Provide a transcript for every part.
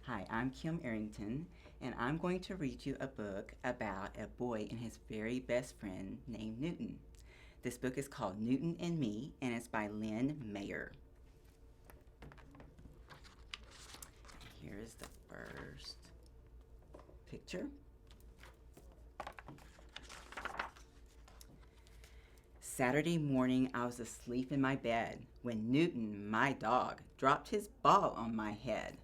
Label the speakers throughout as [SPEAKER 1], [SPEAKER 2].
[SPEAKER 1] Hi, I'm Kim Arrington, and I'm going to read you a book about a boy and his very best friend named Newton. This book is called Newton and Me, and it's by Lynn Mayer. Here's the first picture. Saturday morning, I was asleep in my bed when Newton, my dog, dropped his ball on my head.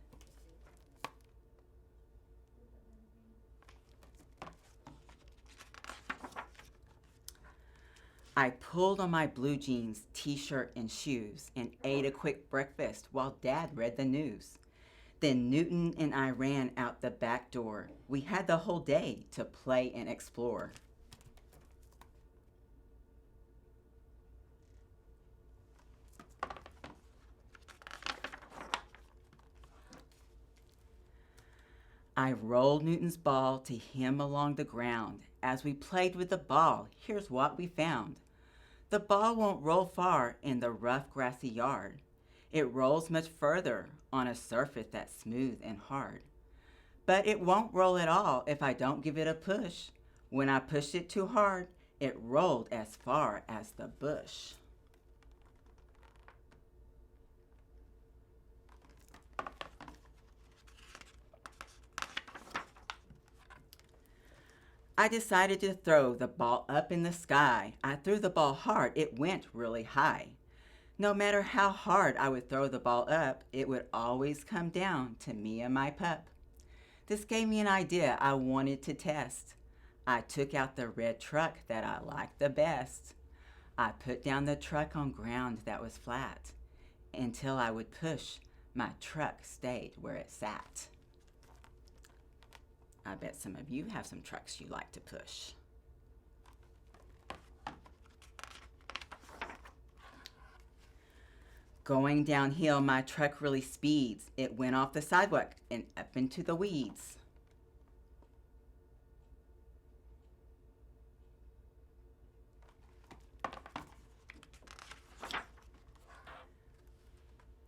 [SPEAKER 1] I pulled on my blue jeans, t-shirt, and shoes and ate a quick breakfast while Dad read the news. Then Newton and I ran out the back door. We had the whole day to play and explore. I rolled Newton's ball to him along the ground. As we played with the ball, here's what we found. The ball won't roll far in the rough grassy yard. It rolls much further on a surface that's smooth and hard. But it won't roll at all if I don't give it a push. When I pushed it too hard, it rolled as far as the bush. I decided to throw the ball up in the sky. I threw the ball hard. It went really high. No matter how hard I would throw the ball up, it would always come down to me and my pup. This gave me an idea I wanted to test. I took out the red truck that I liked the best. I put down the truck on ground that was flat. Until I would push, my truck stayed where it sat. I bet some of you have some trucks you like to push. Going downhill, my truck really speeds. It went off the sidewalk and up into the weeds.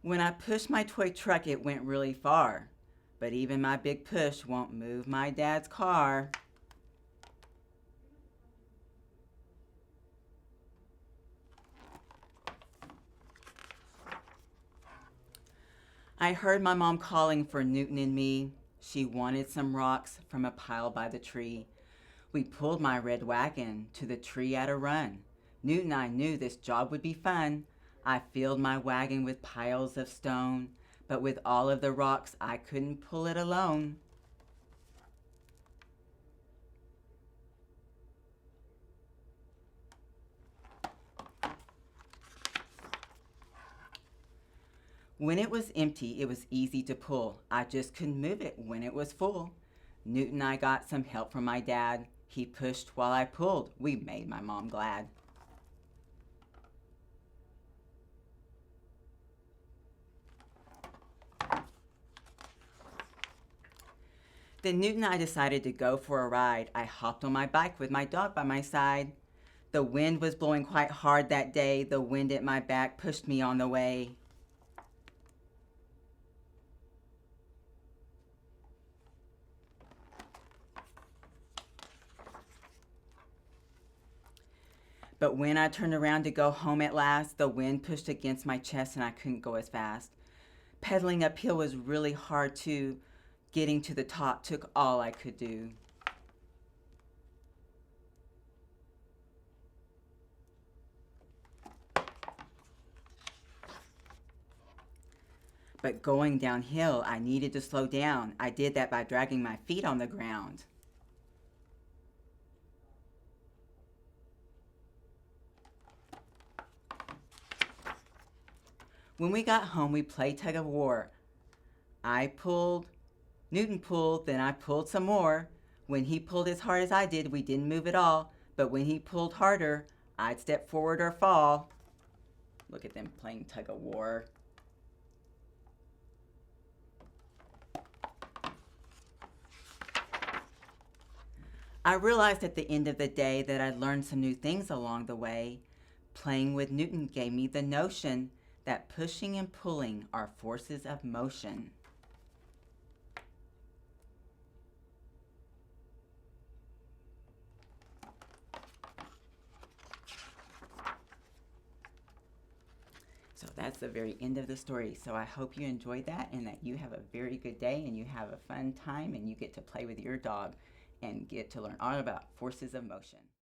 [SPEAKER 1] When I pushed my toy truck, it went really far. But even my big push won't move my dad's car. I heard my mom calling for Newton and me. She wanted some rocks from a pile by the tree. We pulled my red wagon to the tree at a run. Newton and I knew this job would be fun. I filled my wagon with piles of stone, but with all of the rocks, I couldn't pull it alone. When it was empty, it was easy to pull. I just couldn't move it when it was full. Newton and I got some help from my dad. He pushed while I pulled. We made my mom glad. Then Newton and I decided to go for a ride. I hopped on my bike with my dog by my side. The wind was blowing quite hard that day. The wind at my back pushed me on the way. But when I turned around to go home at last, the wind pushed against my chest and I couldn't go as fast. Pedaling uphill was really hard too. Getting to the top took all I could do. But going downhill, I needed to slow down. I did that by dragging my feet on the ground. When we got home, we played tug of war. I pulled, Newton pulled, then I pulled some more. When he pulled as hard as I did, we didn't move at all. But when he pulled harder, I'd step forward or fall. Look at them playing tug of war. I realized at the end of the day that I'd learned some new things along the way. Playing with Newton gave me the notion that pushing and pulling are forces of motion. So that's the very end of the story. So I hope you enjoyed that and that you have a very good day and you have a fun time and you get to play with your dog and get to learn all about forces of motion.